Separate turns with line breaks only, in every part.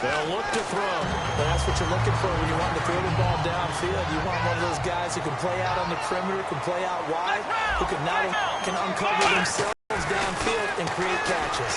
They'll look to throw.
But that's what you're looking for when you want to throw the ball downfield. You want one of those guys who can play out on the perimeter, can play out wide, who can uncover themselves downfield and create catches.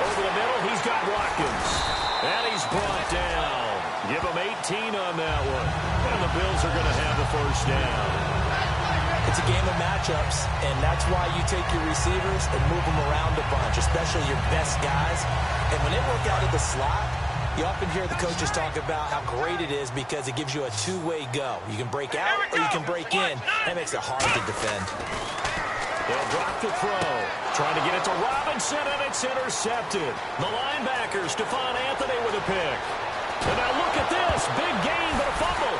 Over the middle, he's got Watkins. And he's brought down. Give him 18 on that one. And the Bills are going to have the first down.
It's a game of matchups, and that's why you take your receivers and move them around a bunch, especially your best guys. And when they work out of the slot, you often hear the coaches talk about how great it is because it gives you a two-way go. You can break out or you can break in. That makes it hard to defend.
They'll drop the throw. Trying to get it to Robinson, and it's intercepted. The linebacker, Stephon Anthony, with a pick. And now look at this. Big gain, but a fumble.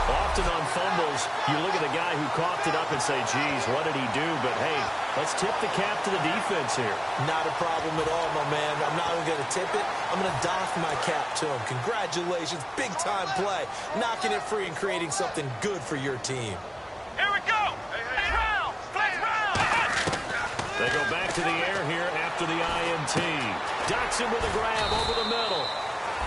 Often on fumbles, you look at the guy who coughed it up and say, geez, what did he do? But, hey, let's tip the cap to the defense here.
Not a problem at all, my man. I'm not even going to tip it. I'm going to doff my cap to him. Congratulations. Big-time play. Knocking it free and creating something good for your team.
Here we go. Flex round.
They go back to the air here after the INT. Dotson with a grab over the middle.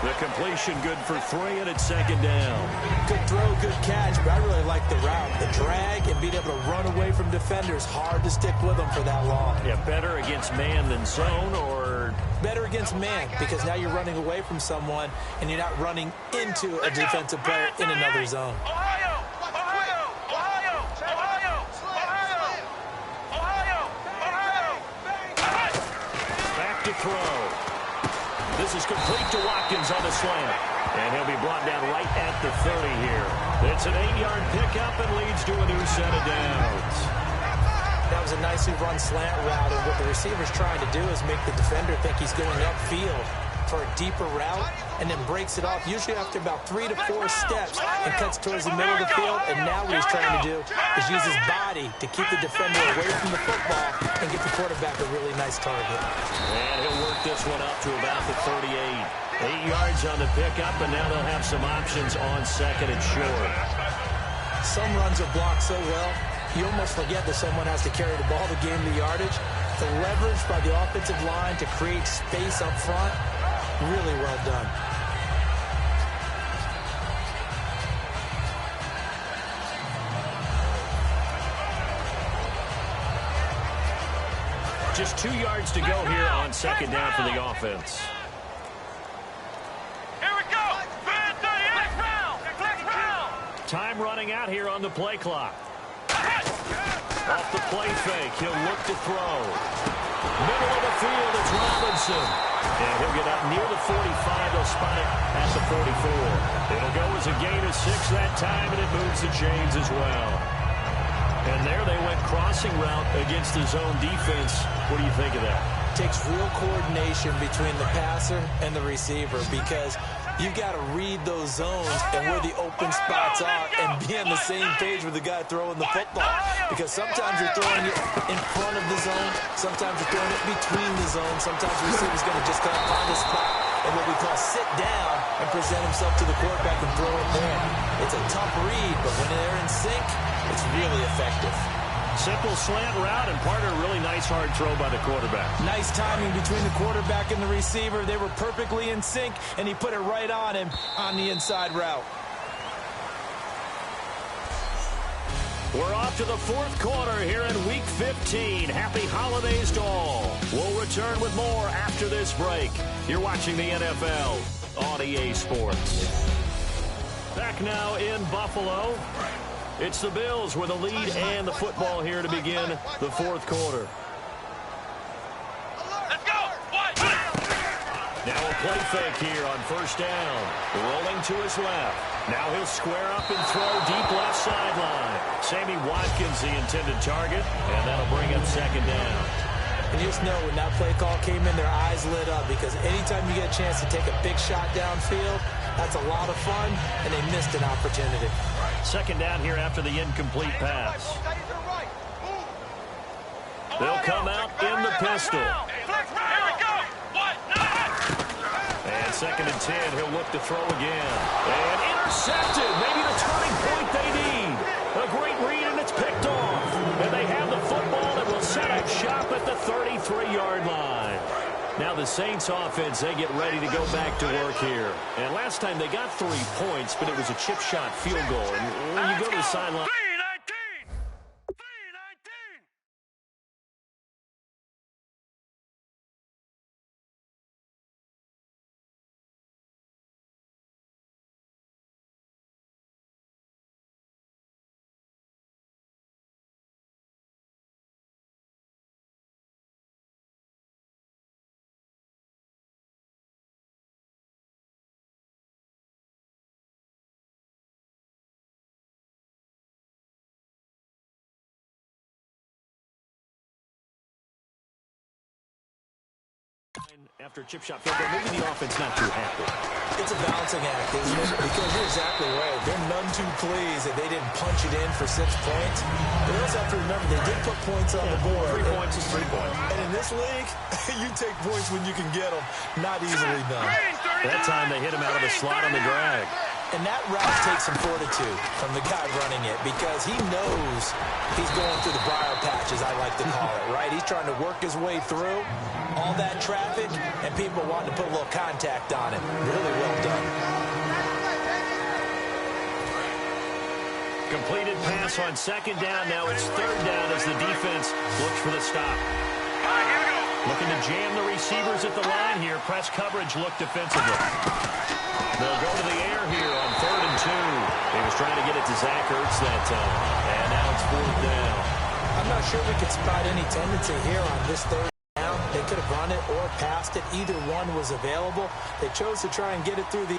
The completion good for 3, and it's second down.
Good throw, good catch, but I really like the route. The drag and being able to run away from defenders. Hard to stick with them for that long.
Yeah, better against man than zone, or?
Better against man, because now you're running away from someone, and you're not running into a defensive player in another zone.
Ohio.
Back to throw. This is complete to Watkins on the slant. And he'll be brought down right at the 30 here. It's an 8-yard pickup and leads to a new set of downs.
That was a nicely run slant route, and what the receiver's trying to do is make the defender think he's going upfield for a deeper route, and then breaks it off, usually after about 3 to 4 steps, and cuts towards the middle of the field. And now what he's trying to do is use his body to keep the defender away from the football and get the quarterback a really nice target.
And he'll work this one up to about the 38. 8 yards on the pickup, and now they'll have some options on second and short.
Some runs are blocked so well, you almost forget that someone has to carry the ball to gain the yardage. The leverage by the offensive line to create space up front, really well done.
Just 2 yards to go here on second down for the offense.
Here we go. Flex round.
Time running out here on the play clock. Off the play fake, he'll look to throw. Middle of the field, it's Robinson. And he'll get up near the 45. They'll spot it at the 44. It'll go as a gain of 6 that time, and it moves the chains as well. And there they went crossing route against the zone defense. What do you think of that?
Takes real coordination between the passer and the receiver, because you've got to read those zones and where the open spots are and be on the same page with the guy throwing the football. Because sometimes you're throwing it in front of the zone, sometimes you're throwing it between the zones, sometimes the receiver's going to just kind of find a spot and what we call sit down and present himself to the quarterback and throw it there. It's a tough read, but when they're in sync, it's really effective.
Simple slant route, and part of a really nice hard throw by the quarterback.
Nice timing between the quarterback and the receiver. They were perfectly in sync, and he put it right on him on the inside route.
We're off to the fourth quarter here in Week 15. Happy holidays to all. We'll return with more after this break. You're watching the NFL on EA Sports. Back now in Buffalo. It's the Bills with a lead and the football here to begin the fourth quarter.
Let's go.
Now a play fake here on first down. Rolling to his left. Now he'll square up and throw deep left sideline. Sammy Watkins the intended target, and that'll bring up second down.
And you just know when that play call came in, their eyes lit up, because anytime you get a chance to take a big shot downfield, that's a lot of fun, and they missed an opportunity.
Second down here after the incomplete pass. They'll come out in the pistol.
Here we go.
And second and 10, he'll look to throw again. And intercepted. Maybe the turning point they need. A great read, and it's picked stop at the 33-yard line. Now the Saints offense, they get ready to go back to work here. And last time they got 3 points, but it was a chip shot field goal. And when you go to the sideline... After a chip shot field goal, maybe the offense not too happy.
It's a balancing act, isn't it? Because you're exactly right. They're none too pleased that they didn't punch it in for 6 points. But you also have to remember they did put points on the board.
3 points is 3 points.
And in this league, you take points when you can get them. Not easily done.
That time they hit him out of the slot on the drag.
And that route takes some fortitude from the guy running it because he knows he's going through the briar patch, as I like to call it, right? He's trying to work his way through all that traffic, and people wanting to put a little contact on it. Really well done.
Completed pass on 2nd down. Now it's 3rd down as the defense looks for the stop. Looking to jam the receivers at the line here. Press coverage look defensively. They'll go to the air here on 3rd and 2. He was trying to get it to Zach Ertz that time. And now it's 4th down.
I'm not sure we could spot any tendency here on this 3rd down. They could have run it or passed it. Either one was available. They chose to try and get it through the...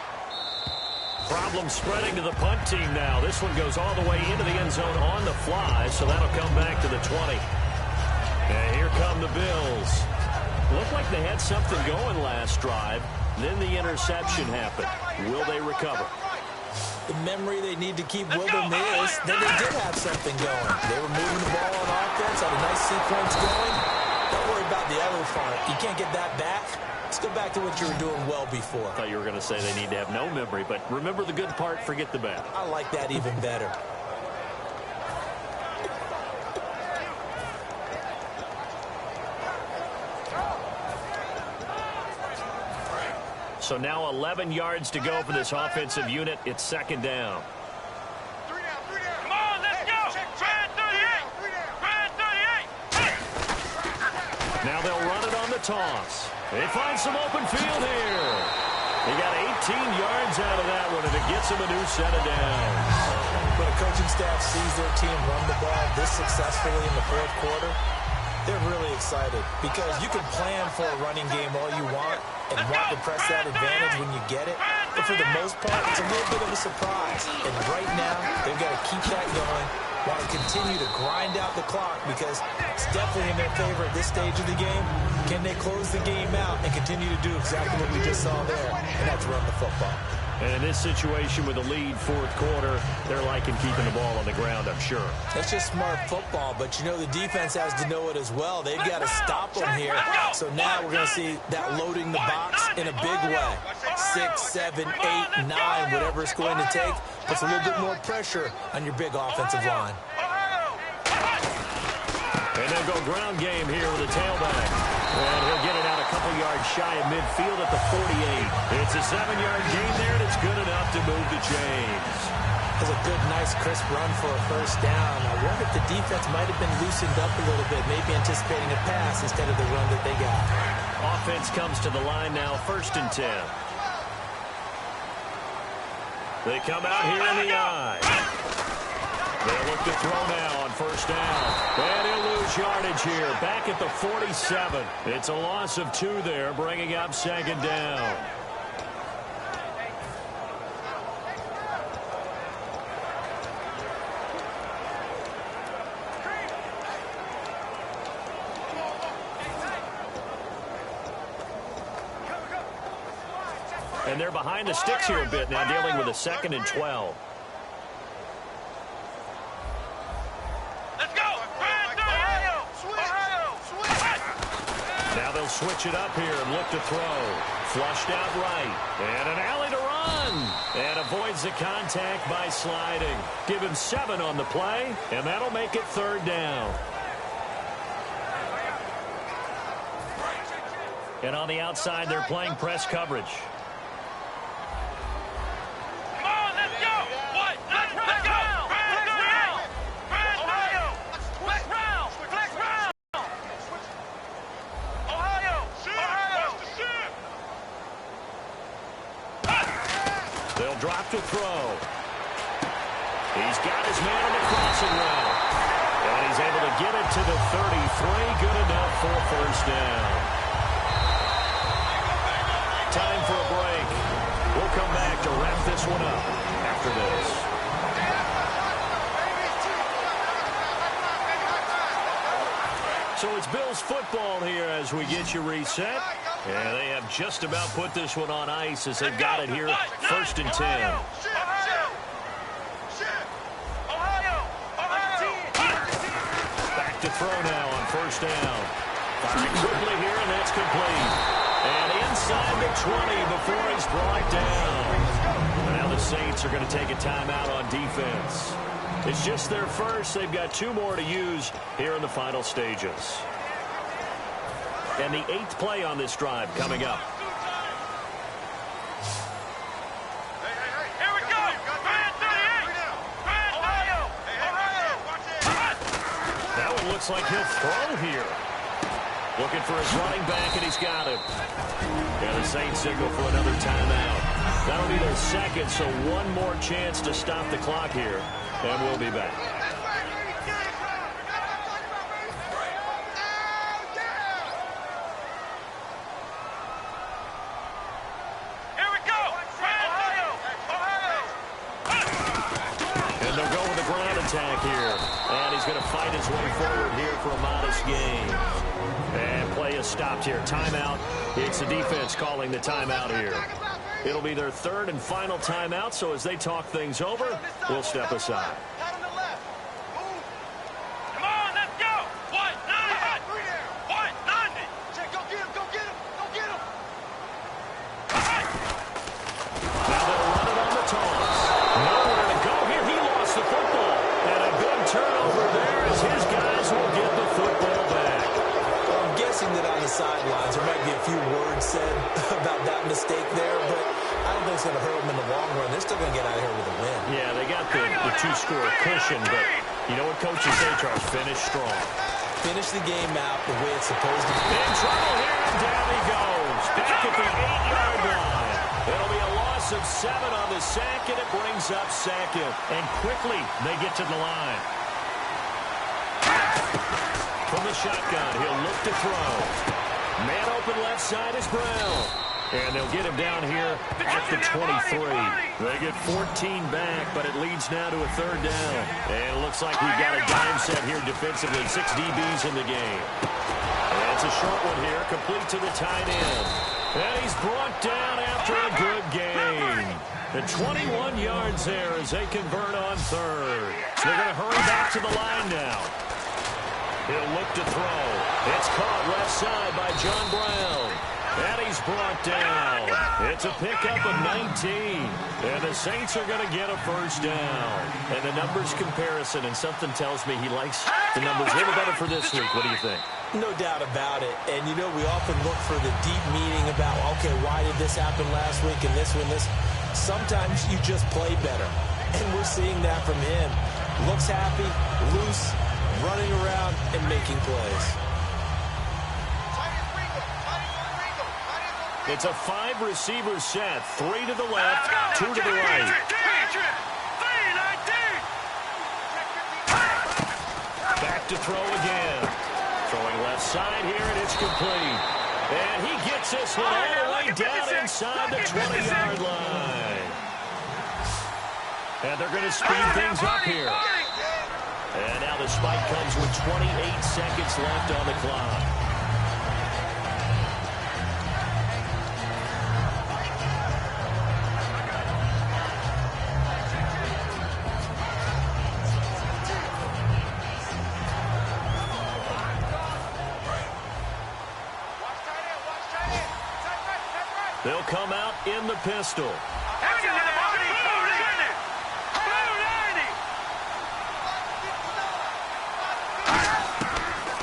Problem spreading to the punt team now. This one goes all the way into the end zone on the fly, so that'll come back to the 20. And here come the Bills. Looked like they had something going last drive. Then the interception happened. Will they recover?
The memory they need to keep with them is that they did have something going. They were moving the ball on offense, had a nice sequence going. Don't worry about the other part. You can't get that back. Let's go back to what you were doing well before.
I thought you were going to say they need to have no memory, but remember the good part, forget the bad.
I like that even better.
So now 11 yards to go for this offensive unit. It's 2nd down.
Come on, let's go! Brad 38! Brad 38!
Now they'll run it on the toss. They find some open field here. They got 18 yards out of that one, and it gets them a new set of downs.
When a coaching staff sees their team run the ball this successfully in the 4th quarter, they're really excited because you can plan for a running game all you want and want to press that advantage when you get it. But for the most part, it's a little bit of a surprise. And right now, they've got to keep that going, want to continue to grind out the clock because it's definitely in their favor at this stage of the game. Can they close the game out and continue to do exactly what we just saw there? And that's run the football.
And in this situation with a lead 4th quarter, they're liking keeping the ball on the ground, I'm sure.
That's just smart football, but you know the defense has to know it as well. They've got to stop them here. So now we're going to see that loading the box in a big way. 6, 7, 8, 9, whatever it's going to take. Puts a little bit more pressure on your big offensive line.
And they'll go ground game here with a tailback. And he'll get it out a couple yards shy of midfield at the 48. It's a 7-yard gain there, and it's good enough to move the chains.
That's a good, nice, crisp run for a 1st down. I wonder if the defense might have been loosened up a little bit, maybe anticipating a pass instead of the run that they got.
Offense comes to the line now, 1st and 10. They come out here in the eye. They'll look to throw now on 1st down. And he'll lose yardage here. Back at the 47. It's a loss of 2 there, bringing up 2nd down. And they're behind the sticks here a bit now, dealing with a 2nd and 12. Now they'll switch it up here and look to throw. Flushed out right. And an alley to run. And avoids the contact by sliding. Give him 7 on the play, and that'll make it 3rd down. And on the outside, they're playing press coverage.
Come on, let's go. What? Let's go. Ohio. Flex round. Ohio.
They'll drop to throw. He's got his man on the crossing route. And he's able to get it to the 33. Good enough for a first down. Time for a break. We'll come back to wrap this one up after this. So it's Bills football here as we get you reset. And they have just about put this one on ice as they've got it here, 1st and 10. Back to throw now on 1st down. Firing quickly here, and that's complete. And inside the 20 before he's brought down. And now the Saints are going to take a timeout on defense. It's just their first. They've got 2 more to use here in the final stages. And the 8th play on this drive coming up.
Here we go.
That one looks like he'll throw here. Looking for his running back, and he's got him. Yeah, the Saints signal for another timeout. That'll be their second, so one more chance to stop the clock here, and we'll be back.
Here we go.
And they'll go with a ground attack here. And he's going to fight his way forward here for a modest gain. And play is stopped here. Timeout. It's the defense calling the timeout here. It'll be their 3rd and final timeout, so as they talk things over, we'll step aside.
Come on, let's go. What? What? Go get him.
Now they'll run it on the toss. Nowhere to go here. He lost the football. And a big turnover there as his guys will get the football back.
I'm guessing that on the sidelines there might be a few words said about that mistake there, but I don't think it's going to hurt them in the long run. They're still going to get out of here with a win.
Yeah, they got the 2-score cushion, but you know what coaches say, Charles? Finish strong.
Finish the game out the way it's supposed to be.
In trouble here, and down he goes. Back at the 8-yard line. It'll be a loss of 7 on the sack, and it brings up 2nd. And quickly, they get to the line. From the shotgun, he'll look to throw. Man open left side is Brown. And they'll get him down here at the 23. They get 14 back, but it leads now to a 3rd down. And it looks like we've got a dime set here defensively. 6 DBs in the game. And it's a short one here, complete to the tight end. And he's brought down after a good gain. The 21 yards there as they convert on 3rd. So they're going to hurry back to the line now. He'll look to throw. It's caught left side by John Brown. And he's brought down. It's a pickup of 19. And the Saints are going to get a 1st down. And the numbers comparison, and something tells me he likes the numbers a little better for this week. What do you think?
No doubt about it. And, you know, we often look for the deep meaning about, okay, why did this happen last week and this one, this. Sometimes you just play better. And we're seeing that from him. Looks happy, loose, running around, and making plays.
It's a 5-receiver set. 3 to the left, 2 to the right. Back to throw again. Throwing left side here, and it's complete. And he gets this one all the way down inside the 20-yard line. And they're going to speed things up here. And now the spike comes with 28 seconds left on the clock. They'll come out in the pistol.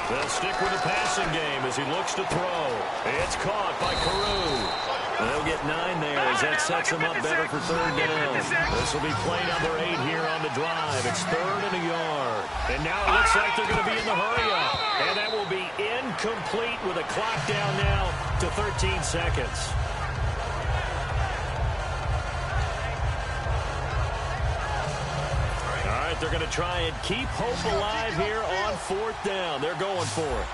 They'll stick with the passing game as he looks to throw. It's caught by Carew. They'll get 9 there as that sets them up better for third down. This will be play number 8 here on the drive. It's 3rd and a yard. And now it looks like they're going to be in the hurry-up. And that will be incomplete with a clock down now to 13 seconds. All right, they're going to try and keep hope alive here on 4th down. They're going for it.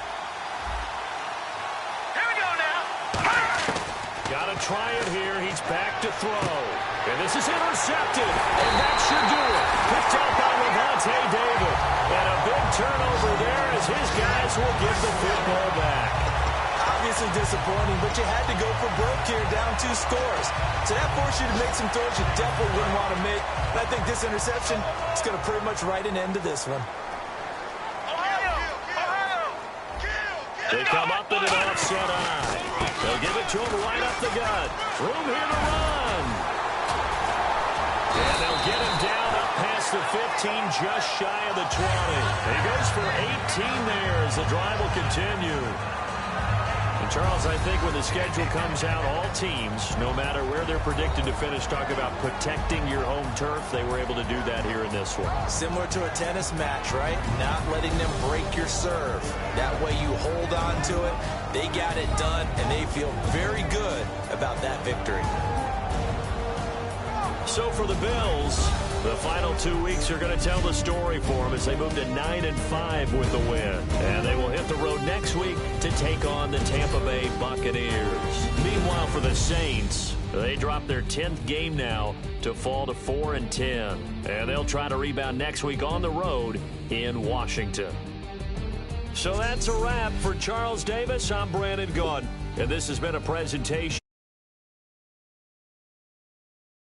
Here we go now.
Got to try it here. He's back to throw. And this is intercepted. And that should do it. Picked out by Levante David. And a big turnover there as his guys will give the football back.
Obviously disappointing, but you had to go for broke here, down 2 scores. So that forced you to make some throws you definitely wouldn't want to make. And I think this interception is going to pretty much write an end to this one.
They come up in an offset eye. They'll give it to him right up the gut. Room here to run. And they'll get him down up past the 15, just shy of the 20. He goes for 18 there as the drive will continue. And Charles, I think when the schedule comes out, all teams, no matter where they're predicted to finish, talk about protecting your home turf. They were able to do that here in this one.
Similar to a tennis match, right? Not letting them break your serve. That way you hold on to it. They got it done, and they feel very good about that victory.
So for the Bills, the final 2 weeks are going to tell the story for them as they move to 9-5 with the win. And they will hit the road next week to take on the Tampa Bay Buccaneers. Meanwhile, for the Saints, they drop their 10th game now to fall to 4-10. And they'll try to rebound next week on the road in Washington. So that's a wrap for Charles Davis. I'm Brandon Gaudin, and this has been a presentation